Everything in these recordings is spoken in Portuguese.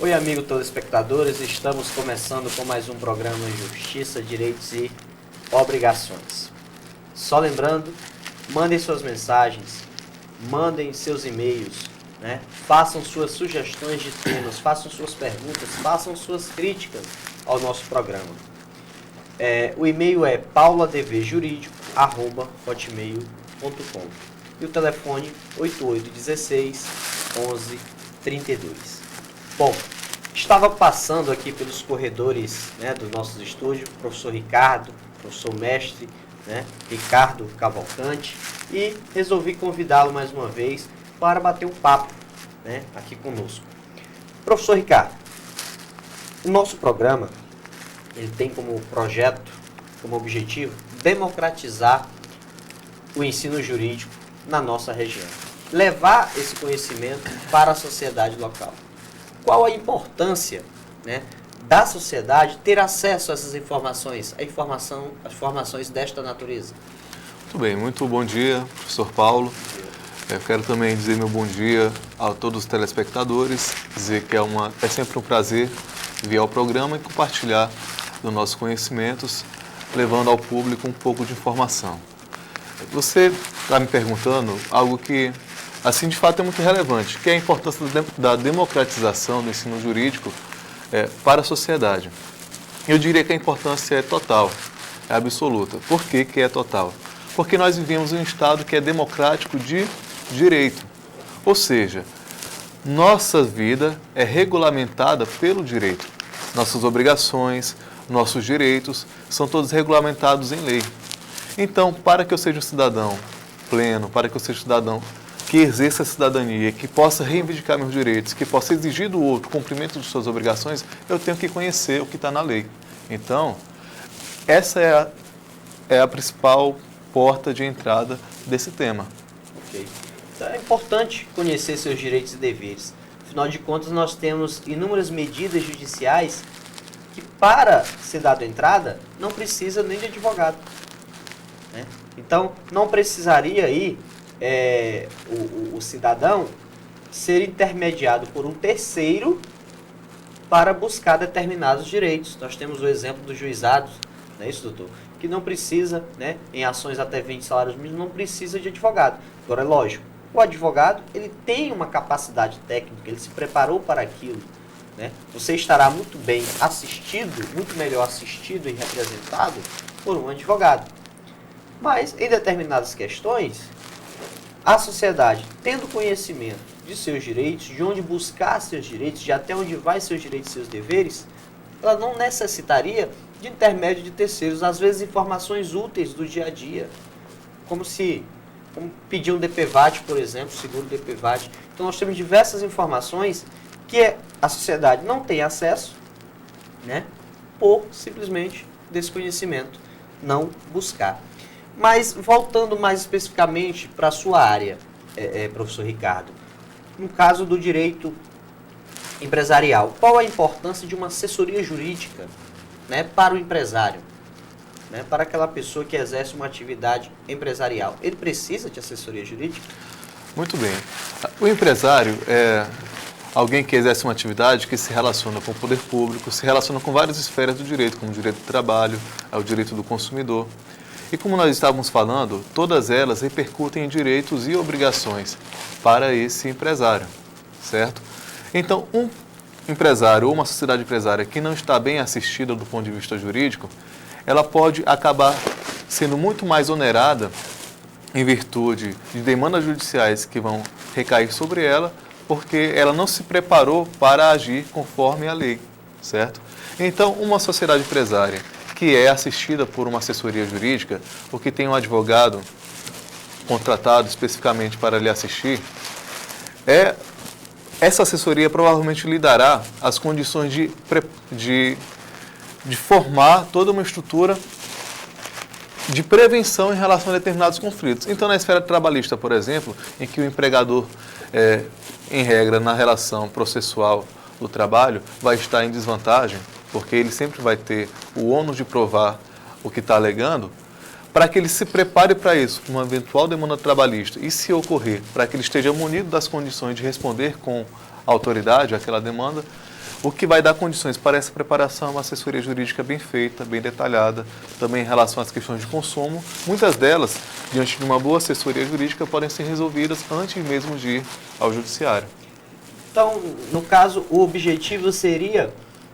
Oi, amigo telespectadores, estamos começando com mais um programa Justiça, Direitos e Obrigações. Só lembrando, mandem suas mensagens, mandem seus e-mails, né? Façam suas sugestões de temas, façam suas perguntas, façam suas críticas ao nosso programa. O e-mail é pauladvjuridico@hotmail.com e o telefone 8816 1132. Bom, estava passando aqui pelos corredores, né, dos nossos estúdios, professor Ricardo, professor mestre, né, Ricardo Cavalcante, e resolvi convidá-lo mais uma vez para bater um papo, né, aqui conosco. Professor Ricardo, o nosso programa ele tem como projeto, como objetivo, democratizar o ensino jurídico na nossa região. Levar esse conhecimento para a sociedade local. Qual a importância, né, da sociedade ter acesso a essas informações, as informações desta natureza? Muito bem, muito bom dia, professor Paulo. Eu quero também dizer meu bom dia a todos os telespectadores, dizer que é sempre um prazer vir ao programa e compartilhar dos nossos conhecimentos, levando ao público um pouco de informação. Você está me perguntando algo que, assim, de fato é muito relevante, que é a importância da democratização do ensino jurídico para a sociedade. Eu diria que a importância é total, é absoluta. Por que é total? Porque nós vivemos em um Estado que é democrático de direito, ou seja, nossa vida é regulamentada pelo direito. Nossas obrigações, nossos direitos são todos regulamentados em lei. Então, para que eu seja um cidadão pleno, para que eu seja um cidadão que exerça a cidadania, que possa reivindicar meus direitos, que possa exigir do outro cumprimento de suas obrigações, eu tenho que conhecer o que está na lei. Então, essa é a principal porta de entrada desse tema. Ok. Então, é importante conhecer seus direitos e deveres. Afinal de contas, nós temos inúmeras medidas judiciais que, para ser dado entrada, não precisa nem de advogado, né? Então, não precisaria aí o cidadão ser intermediado por um terceiro para buscar determinados direitos. Nós temos o exemplo dos juizados, não é isso, doutor? Que não precisa, né, em ações até 20 salários mínimos, não precisa de advogado. Agora, é lógico, o advogado ele tem uma capacidade técnica, ele se preparou para aquilo, né? Você estará muito bem assistido, muito melhor assistido e representado por um advogado. Mas, em determinadas questões, a sociedade, tendo conhecimento de seus direitos, de onde buscar seus direitos, de até onde vai seus direitos e seus deveres, ela não necessitaria de intermédio de terceiros, às vezes informações úteis do dia a dia, como pedir um DPVAT, por exemplo, seguro DPVAT. Então, nós temos diversas informações que a sociedade não tem acesso, né, por simplesmente desconhecimento, não buscar. Mas, voltando mais especificamente para a sua área, professor Ricardo, no caso do direito empresarial, qual a importância de uma assessoria jurídica, né, para o empresário, né, para aquela pessoa que exerce uma atividade empresarial? Ele precisa de assessoria jurídica? Muito bem. O empresário é alguém que exerce uma atividade que se relaciona com o poder público, se relaciona com várias esferas do direito, como o direito do trabalho, o direito do consumidor. E como nós estávamos falando, todas elas repercutem em direitos e obrigações para esse empresário, certo? Então, um empresário ou uma sociedade empresária que não está bem assistida do ponto de vista jurídico, ela pode acabar sendo muito mais onerada em virtude de demandas judiciais que vão recair sobre ela, porque ela não se preparou para agir conforme a lei, certo? Então, uma sociedade empresária que é assistida por uma assessoria jurídica, ou que tem um advogado contratado especificamente para lhe assistir, essa assessoria provavelmente lhe dará as condições de formar toda uma estrutura de prevenção em relação a determinados conflitos. Então, na esfera trabalhista, por exemplo, em que o empregador, em regra, na relação processual do trabalho, vai estar em desvantagem, porque ele sempre vai ter o ônus de provar o que está alegando, para que ele se prepare para isso, uma eventual demanda trabalhista, e se ocorrer, para que ele esteja munido das condições de responder com autoridade àquela demanda, O que vai dar condições para essa preparação é uma assessoria jurídica bem feita, bem detalhada, também em relação às questões de consumo. Muitas delas, diante de uma boa assessoria jurídica, podem ser resolvidas antes mesmo de ir ao judiciário. Então, no caso, o objetivo seria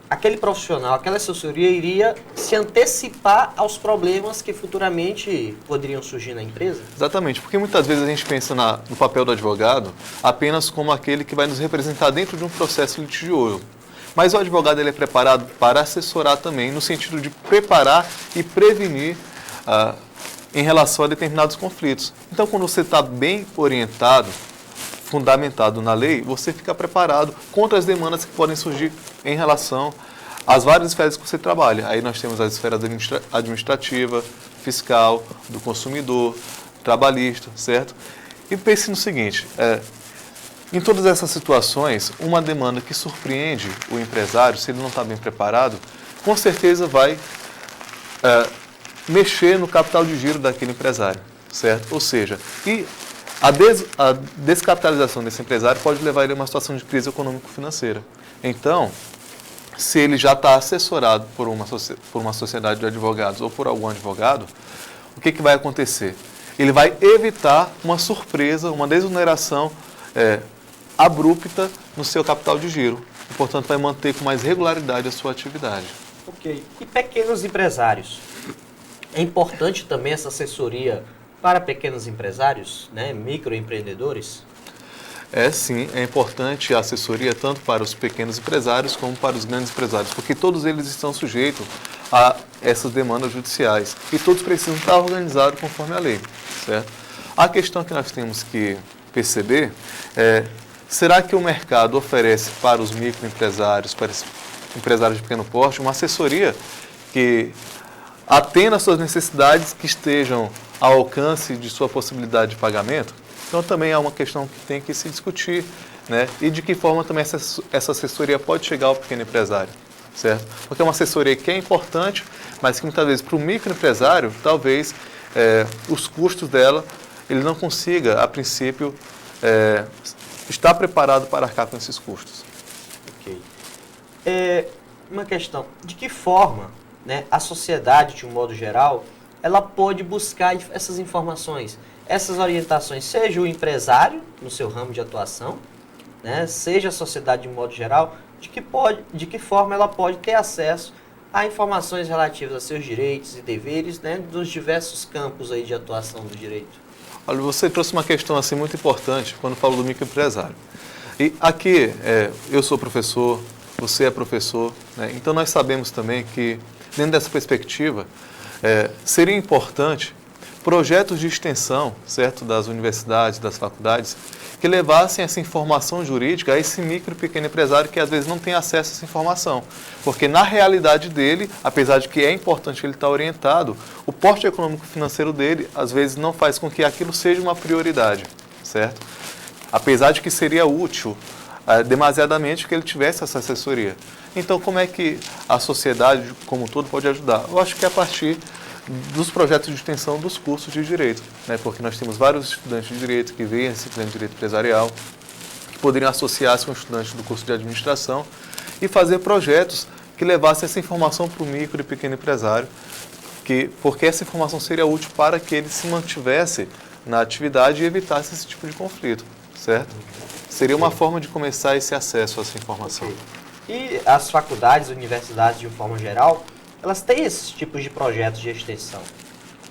aquele profissional, aquela assessoria iria se antecipar aos problemas que futuramente poderiam surgir na empresa? Exatamente, porque muitas vezes a gente pensa no papel do advogado apenas como aquele que vai nos representar dentro de um processo litigioso. Mas o advogado ele é preparado para assessorar também, no sentido de preparar e prevenir em relação a determinados conflitos. Então, quando você está bem orientado, fundamentado na lei, você fica preparado contra as demandas que podem surgir em relação às várias esferas que você trabalha. Aí nós temos a esfera administrativa, fiscal, do consumidor, trabalhista, certo? E pense no seguinte, em todas essas situações, uma demanda que surpreende o empresário, se ele não está bem preparado, com certeza vai mexer no capital de giro daquele empresário, certo? Ou seja, a descapitalização desse empresário pode levar ele a uma situação de crise econômico-financeira. Então, se ele já está assessorado por uma sociedade de advogados ou por algum advogado, o que vai acontecer? Ele vai evitar uma surpresa, uma desoneração abrupta no seu capital de giro. E, portanto, vai manter com mais regularidade a sua atividade. Ok. E pequenos empresários? É importante também essa assessoria para pequenos empresários, né, microempreendedores? Sim, é importante a assessoria tanto para os pequenos empresários como para os grandes empresários, porque todos eles estão sujeitos a essas demandas judiciais e todos precisam estar organizados conforme a lei, certo? A questão que nós temos que perceber será que o mercado oferece para os microempresários, para os empresários de pequeno porte, uma assessoria que atenda às suas necessidades, que estejam ao alcance de sua possibilidade de pagamento? Então também é uma questão que tem que se discutir, né? E de que forma também essa assessoria pode chegar ao pequeno empresário, certo? Porque é uma assessoria que é importante, mas que muitas vezes para o microempresário, talvez os custos dela, ele não consiga, a princípio, estar preparado para arcar com esses custos. Ok. Uma questão, de que forma, né, a sociedade, de um modo geral, ela pode buscar essas informações, essas orientações, seja o empresário no seu ramo de atuação, né, seja a sociedade de um modo geral, de que forma ela pode ter acesso a informações relativas a seus direitos e deveres, né, dos diversos campos aí de atuação do direito. Olha, você trouxe uma questão assim muito importante quando falou do microempresário. E aqui, eu sou professor, você é professor, né, então nós sabemos também que, dentro dessa perspectiva, seria importante projetos de extensão, certo, das universidades, das faculdades, que levassem essa informação jurídica a esse micro e pequeno empresário que às vezes não tem acesso a essa informação. Porque na realidade dele, apesar de que é importante ele estar orientado, o porte econômico financeiro dele às vezes não faz com que aquilo seja uma prioridade, certo? Apesar de que seria útil demasiadamente que ele tivesse essa assessoria. Então, como é que a sociedade como um todo pode ajudar? Eu acho que é a partir dos projetos de extensão dos cursos de direito, né? Porque nós temos vários estudantes de direito que vêm disciplina de direito empresarial, que poderiam associar-se com estudantes do curso de administração e fazer projetos que levassem essa informação para o micro e pequeno empresário, porque essa informação seria útil para que ele se mantivesse na atividade e evitasse esse tipo de conflito, certo? Seria uma forma de começar esse acesso a essa informação. E as faculdades, universidades de uma forma geral, elas têm esses tipos de projetos de extensão,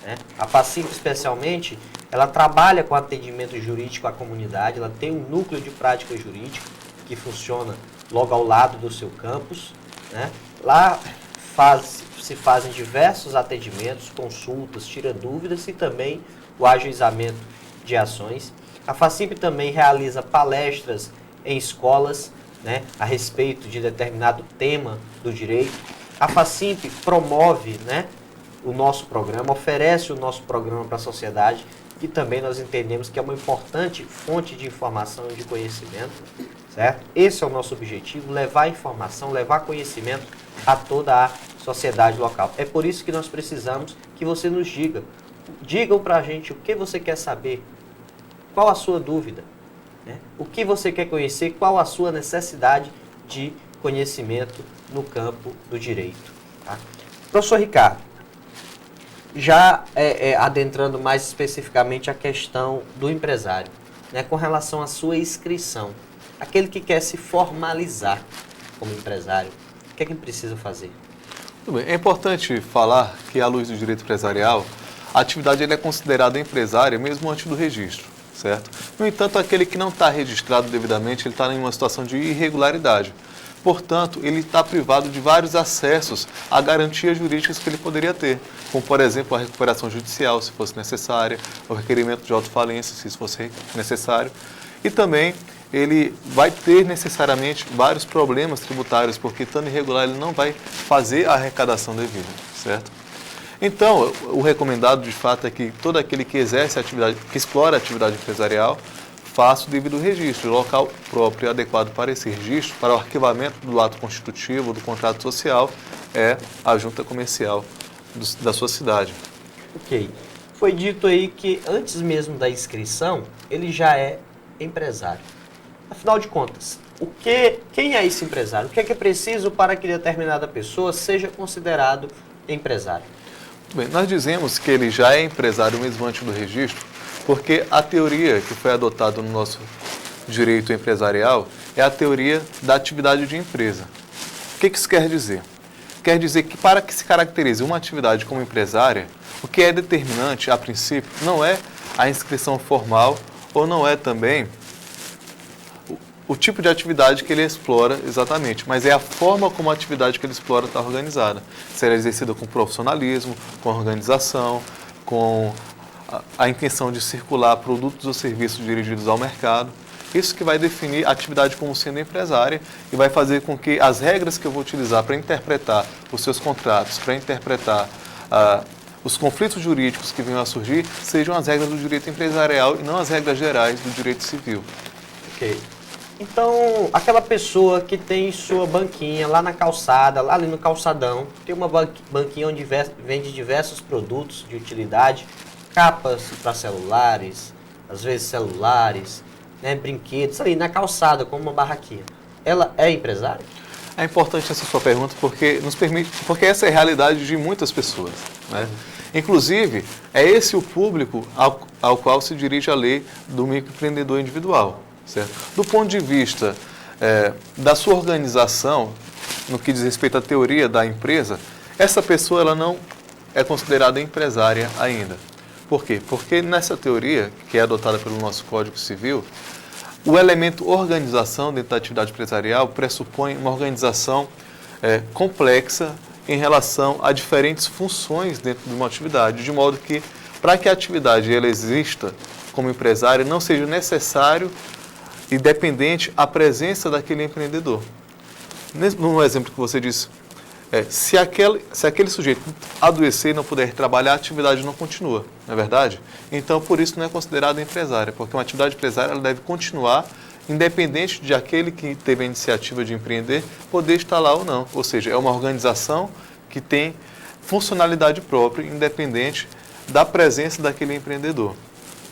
né? A FACIMP, especialmente, ela trabalha com atendimento jurídico à comunidade, ela tem um núcleo de prática jurídica que funciona logo ao lado do seu campus, né? Lá se fazem diversos atendimentos, consultas, tira dúvidas e também o ajuizamento de ações. A FACIMP também realiza palestras em escolas, né, a respeito de determinado tema do direito. A FACIMP promove, né, o nosso programa, oferece o nosso programa para a sociedade, que também nós entendemos que é uma importante fonte de informação e de conhecimento, certo? Esse é o nosso objetivo, levar informação, levar conhecimento a toda a sociedade local. É por isso que nós precisamos que você nos diga. Digam para a gente o que você quer saber, qual a sua dúvida, né? O que você quer conhecer, qual a sua necessidade de conhecimento no campo do direito. Tá? Professor Ricardo, já adentrando mais especificamente a questão do empresário, né, com relação à sua inscrição, aquele que quer se formalizar como empresário, o que é que ele precisa fazer? Tudo bem. É importante falar que, à luz do direito empresarial, a atividade é considerada empresária mesmo antes do registro, certo? No entanto, aquele que não está registrado devidamente, ele está em uma situação de irregularidade. Portanto, ele está privado de vários acessos a garantias jurídicas que ele poderia ter, como, por exemplo, a recuperação judicial, se fosse necessária, o requerimento de autofalência, se isso fosse necessário, e também ele vai ter necessariamente vários problemas tributários, porque estando irregular ele não vai fazer a arrecadação devida, certo? Então, o recomendado de fato é que todo aquele que exerce a atividade, que explora a atividade empresarial, faça o devido registro, o local próprio e adequado para esse registro, para o arquivamento do ato constitutivo, do contrato social, é a junta comercial da sua cidade. Ok. Foi dito aí que antes mesmo da inscrição, ele já é empresário. Afinal de contas, quem é esse empresário? O que é preciso para que determinada pessoa seja considerado empresário? Bem, nós dizemos que ele já é empresário mesmo antes do registro, porque a teoria que foi adotada no nosso direito empresarial é a teoria da atividade de empresa. O que isso quer dizer? Quer dizer que para que se caracterize uma atividade como empresária, o que é determinante, a princípio, não é a inscrição formal ou não é também o tipo de atividade que ele explora exatamente, mas é a forma como a atividade que ele explora está organizada. Se ela é exercida com profissionalismo, com organização, com a intenção de circular produtos ou serviços dirigidos ao mercado. Isso que vai definir a atividade como sendo empresária e vai fazer com que as regras que eu vou utilizar para interpretar os seus contratos, para interpretar os conflitos jurídicos que venham a surgir, sejam as regras do direito empresarial e não as regras gerais do direito civil. Ok. Então, aquela pessoa que tem sua banquinha lá na calçada, lá ali no calçadão, tem uma banquinha onde vende diversos produtos de utilidade, capas para celulares, às vezes celulares, né, brinquedos, ali na calçada, como uma barraquinha. Ela é empresária? É importante essa sua pergunta porque nos permite, porque essa é a realidade de muitas pessoas, né? Inclusive, é esse o público ao qual se dirige a lei do microempreendedor individual, certo? Do ponto de vista da sua organização, no que diz respeito à teoria da empresa, essa pessoa ela não é considerada empresária ainda. Por quê? Porque nessa teoria, que é adotada pelo nosso Código Civil, o elemento organização dentro da atividade empresarial pressupõe uma organização complexa em relação a diferentes funções dentro de uma atividade, de modo que, para que a atividade ela exista como empresária, não seja necessário e dependente a presença daquele empreendedor. No exemplo que você disse, se aquele sujeito adoecer e não puder trabalhar, a atividade não continua, não é verdade? Então, por isso não é considerada empresária, porque uma atividade empresária ela deve continuar independente de aquele que teve a iniciativa de empreender poder estar lá ou não. Ou seja, é uma organização que tem funcionalidade própria, independente da presença daquele empreendedor.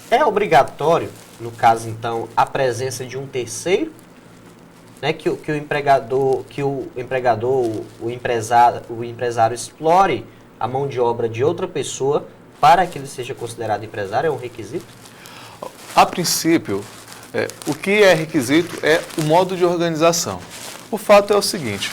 É obrigatório, no caso então, a presença de um terceiro? Né, que o empresário explore a mão de obra de outra pessoa para que ele seja considerado empresário, é um requisito? A princípio, o que é requisito é o modo de organização. O fato é o seguinte,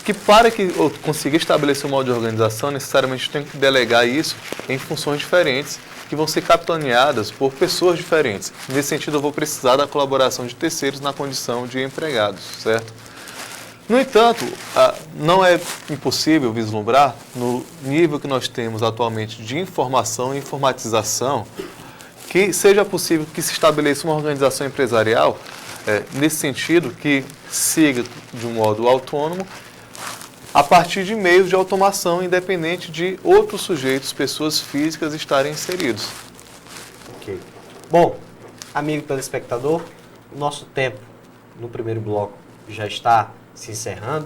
que para que eu consiga estabelecer um modo de organização, necessariamente tenho que delegar isso em funções diferentes, que vão ser capitaneadas por pessoas diferentes. Nesse sentido, eu vou precisar da colaboração de terceiros na condição de empregados, certo? No entanto, não é impossível vislumbrar, no nível que nós temos atualmente de informação e informatização, que seja possível que se estabeleça uma organização empresarial, nesse sentido, que siga de um modo autônomo, a partir de meios de automação independente de outros sujeitos, pessoas físicas, estarem inseridos. Ok. Bom, amigo telespectador, o nosso tempo no primeiro bloco já está se encerrando.